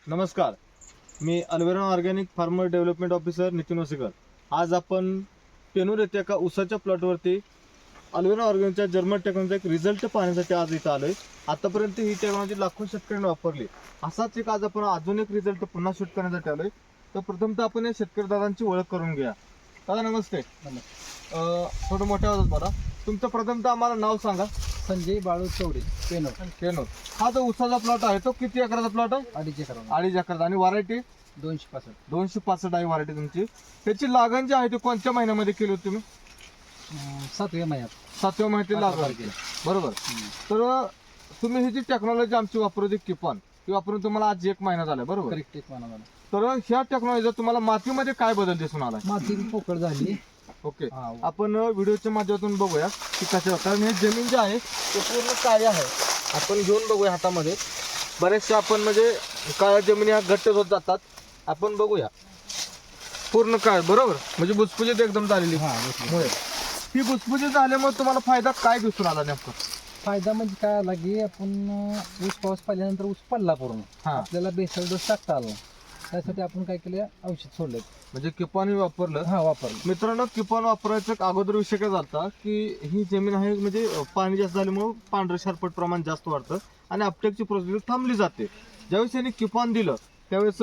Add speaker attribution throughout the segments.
Speaker 1: नमस्कार, मी अल्वेरा organic farmer development officer Nitin Vasekar. आज आपण पेनूर येथे एका ऊसाच्या प्लॉटवरती अल्वेरा ऑर्गॅनिकच्या जर्मन टेक्नॉलॉजीचा एक रिझल्ट पाहण्यासाठी आज इथं आलोय. आतापर्यंत ही टेक्नॉलॉजी लाखो शेतकऱ्यांनी वापरली. असाच एक आज आपण अजून एक रिझल्ट पुन्हा शूट करण्यासाठी आलोय. तर प्रथमतः आपण या शेतकरी दादांची ओळख करून घ्या. दादा नमस्ते. थोडं मोठ्या आवाजात बोला. तुमचं प्रथमतः आम्हाला नाव सांगा.
Speaker 2: संजय बाळू चौडे,
Speaker 1: पेनूर. हा जो ऊसाचा प्लॉट आहे तो किती एकराचा प्लॉट आहे?
Speaker 2: 2.5 एकर.
Speaker 1: 2.5 एकराचा. आणि व्हरायटी
Speaker 2: 265
Speaker 1: आहे व्हरायटी तुमची. त्याची लागण जी आहे ती कोणत्या महिन्यामध्ये केली होती तुम्ही?
Speaker 2: 7व्या महिन्यात.
Speaker 1: 7व्या महिन्यात लागवड केली, बरोबर. तर तुम्ही ही जी टेक्नॉलॉजी आमची वापरली किपॉन, ती वापरून तुम्हाला आज 1 महिना झाला, बरोबर.
Speaker 2: करेक्ट 1 महिना झाला.
Speaker 1: तर ह्या टेक्नॉलॉजीचा तुम्हाला मातीमध्ये काय बदल दिसून आला?
Speaker 2: माती पोकळ झाली.
Speaker 1: ओके,
Speaker 2: हा.
Speaker 1: आपण व्हिडिओच्या माध्यमातून बघूया की कशा, कारण हे जमीन जी आहे ते पूर्ण काळी आहे. आपण घेऊन बघूया हातामध्ये. बरेचशा आपण म्हणजे काळ्या जमिनी ह्या घट्ट होत जातात. आपण बघूया पूर्ण काळ, बरोबर, म्हणजे भुसभुशीत एकदम झालेली. होय, ही भुसभुशीत झाल्यामुळे तुम्हाला फायदा काय दिसून आला नेमका?
Speaker 2: फायदा म्हणजे काय आला की आपण ऊस पाऊस पडल्यानंतर ऊस पडला पूर्ण,
Speaker 1: हा.
Speaker 2: आपल्याला बेसल डोस टाकता आला. त्यासाठी आपण काय केलं, औषध सोडलं.
Speaker 1: म्हणजे किपॉन वापरलं.
Speaker 2: हा, वापरलं.
Speaker 1: मित्रांनो, किपॉन वापरायचा अगोदर विषय काय झाला की ही जमीन आहे म्हणजे पाणी जास्त झाल्यामुळे पांढरं शारपट प्रमाण जास्त वाढतं आणि अपटेकची प्रोसेस थांबली जाते. ज्यावेळेस यांनी किपॉन दिलं त्यावेळेस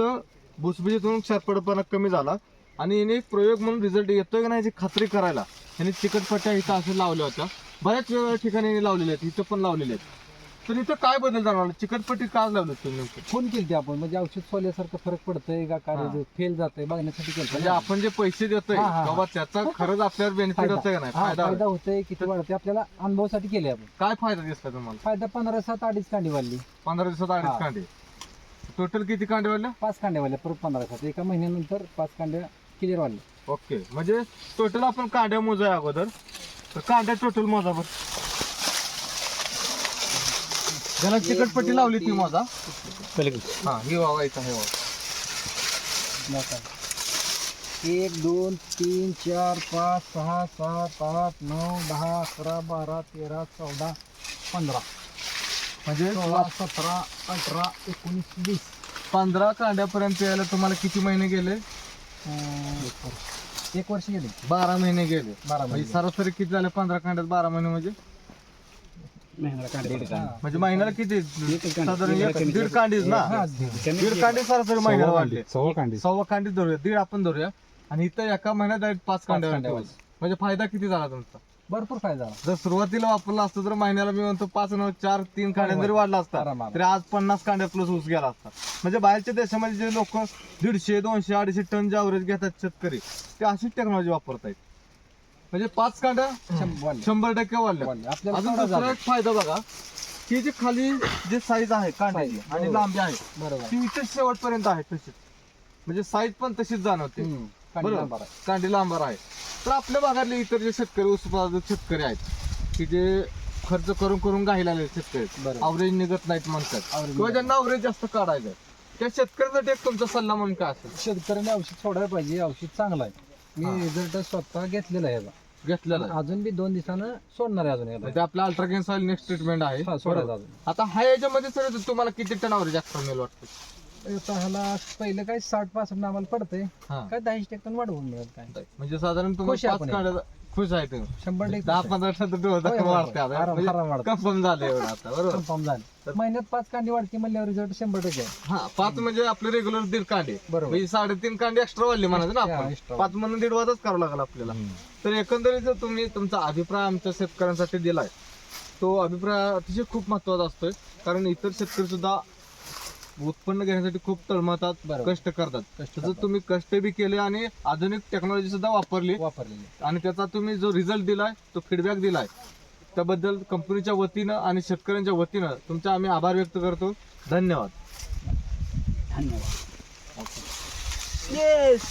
Speaker 1: भुसभुशीत होऊन शारपटपणा कमी झाला आणि याने एक प्रयोग म्हणून रिझल्ट येतोय का नाही याची खात्री करायला यांनी चिकटपट्ट्या इथं असे लावल्या होत्या. बऱ्याच वेगवेगळ्या ठिकाणी लावलेल्या आहेत, इथं पण लावलेल्या आहेत. तर इथं काय बदल जाणवला? चिकटपट्टी का लावली तुम्ही?
Speaker 2: फोन केली आपण, म्हणजे औषध सोडल्यासारखं फरक पडतंय का,
Speaker 1: हा.
Speaker 2: काय फेल जातंय बघण्यासाठी केलं.
Speaker 1: म्हणजे आपण जे पैसे देतोय
Speaker 2: हा, हा.
Speaker 1: बाबा त्याचा खरंच आपल्याला बेनिफिट होतोय का नाही? फायदा
Speaker 2: फायदा होतोय, किती वाढतंय आपल्याला अनुभवासाठी केले आपण.
Speaker 1: काय फायदा दिसला तुम्हाला?
Speaker 2: फायदा 15-7 2.5 कांडी वाढली.
Speaker 1: 15 दिवसात 2.5
Speaker 2: हा.
Speaker 1: कांडे. टोटल किती कांडे वाढल्या?
Speaker 2: 5 कांड्या वाढल्या परत 15-7. एका महिन्यानंतर 5 कांड्या क्लिअर वाढल्या.
Speaker 1: ओके, म्हणजे टोटल आपण कांड्या मोजा अगोदर. तर कांड्या टोटल मोजा बघ. ज्याला चिकटपट्टी लावली ती मोजा. हा, ही वावायचा आहे.
Speaker 2: 1 2 3 4 5 6 7 8 9 10 11 12 13 14 15
Speaker 1: म्हणजे
Speaker 2: 16 17 18 19 20.
Speaker 1: 15 कांड्यापर्यंत यायला तुम्हाला किती महिने गेले?
Speaker 2: 1 वर्ष गेले.
Speaker 1: 12 महिने गेले.
Speaker 2: 12
Speaker 1: म्हणजे सरासरी किती झाले 15 कांड्यात 12 महिने म्हणजे? म्हणजे महिन्याला किती? साधारण 1.5 कांडीच ना. 1.5 कांडी सरासरी महिन्याला वाढले. 1.25 कांडी धरूया, 1.5 आपण धरूया. आणि इथं एका महिन्यात डायरेक्ट 5 कांड्या वाढल्या. म्हणजे फायदा किती झाला तुमचा?
Speaker 2: भरपूर फायदा झाला.
Speaker 1: जर सुरुवातीला वापरला असतं तर महिन्याला मी म्हणतो 5 9 4 3 कांड्या जरी वाढला असता
Speaker 2: आरामात.
Speaker 1: तरी आज 50 कांड्या प्लस ऊस गेला असता. म्हणजे बाहेरच्या देशामध्ये जे लोक 150 200 250 टन जे अवरेज घेतात शेतकरी, ते अशीच टेक्नॉलॉजी वापरतायत. म्हणजे 5 कांड्या 100% वाढल्या.
Speaker 2: आपल्याला
Speaker 1: अजून
Speaker 2: तेवढा
Speaker 1: दुसरा
Speaker 2: झाला.
Speaker 1: एक फायदा बघा की जी खाली जे साईज आहे कांड्याची
Speaker 2: Size,
Speaker 1: आणि
Speaker 2: बरोबर.
Speaker 1: लांबी आहे
Speaker 2: बरोबर.
Speaker 1: ती इथे शेवटपर्यंत आहे तशीच. म्हणजे साईज पण तशीच जाणवते. बरोबर, कांडी लांबर आहे. तर आपल्या भागातले इतर जे शेतकरी ऊस उत्पादक शेतकरी आहेत की जे खर्च करून करून घाईला शेतकरी,
Speaker 2: बरोबर.
Speaker 1: अवरेज निघत नाहीत म्हणतात,
Speaker 2: Average
Speaker 1: किंवा ज्यांना अवरेज जास्त काढायचं आहे, त्या शेतकऱ्यांसाठी एक तुमचा सल्ला म्हणून काय असेल?
Speaker 2: शेतकऱ्यांनी औषध सोडायला पाहिजे. औषध चांगलं आहे.
Speaker 1: हा.
Speaker 2: मी रिझल्ट स्वतः घेतलेला आहे याचा.
Speaker 1: घेतलेला आहे.
Speaker 2: अजून बी 2 दिवसानं सोडणार आहे. अजून याला.
Speaker 1: म्हणजे आपल्या अल्ट्रागेन सॉइल नेक्स्ट ट्रीटमेंट आहे.
Speaker 2: सोडायचं
Speaker 1: बरोबर.
Speaker 2: अजून.
Speaker 1: आता हा याच्यामध्ये सर तुम्हाला किती टन अवरेज एक्स्ट्रा मिळेल वाटतं?
Speaker 2: आता ह्याला पहिलं काय 60-65 आम्हाला पडतंय,
Speaker 1: हा.
Speaker 2: काय 10 टन वाढवून मिळेल. काय
Speaker 1: म्हणजे साधारण
Speaker 2: खुश
Speaker 1: तुम्हाला
Speaker 2: आहे
Speaker 1: 5
Speaker 2: आपण.
Speaker 1: काढायला खुश आहे तुम्ही?
Speaker 2: 100%
Speaker 1: 10-15 टन
Speaker 2: होय, होय,
Speaker 1: वाढते
Speaker 2: होय. आराम वाढतं.
Speaker 1: कन्फर्म झालं एवढं आता, बरोबर.
Speaker 2: कन्फर्म झालं. महिन्यात 5 कांडी वाढते म्हणल्यावर रिझल्ट 100% आहे.
Speaker 1: हा, 5 म्हणजे आपले रेग्युलर 1.5 कांडे,
Speaker 2: बरोबर.
Speaker 1: म्हणजे 3.5 कांडे एक्स्ट्रा वाढले म्हणायचं ना
Speaker 2: हा,
Speaker 1: आपण.
Speaker 2: extra.
Speaker 1: 5 म्हणून 1.5 वाजच करावं लागेल आपल्याला. तर एकंदरीत जर तुम्ही तुमचा अभिप्राय आमच्या शेतकऱ्यांसाठी दिलाय, तो अभिप्राय अतिशय खूप महत्वाचा असतोय. कारण इतर शेतकरी सुद्धा उत्पन्न घेण्यासाठी खूप तळमळतात,
Speaker 2: बरोबर.
Speaker 1: कष्ट करतात.
Speaker 2: कष्ट
Speaker 1: तसं तुम्ही कष्ट बी केले आणि आधुनिक टेक्नॉलॉजी सुद्धा वापरली
Speaker 2: वापरलेले.
Speaker 1: आणि त्याचा तुम्ही जो रिझल्ट दिलाय, तो फीडबॅक दिलाय, त्याबद्दल कंपनीच्या वतीनं आणि शेतकऱ्यांच्या वतीनं तुमचे आम्ही आभार व्यक्त करतो. धन्यवाद.
Speaker 2: धन्यवाद.
Speaker 1: येस.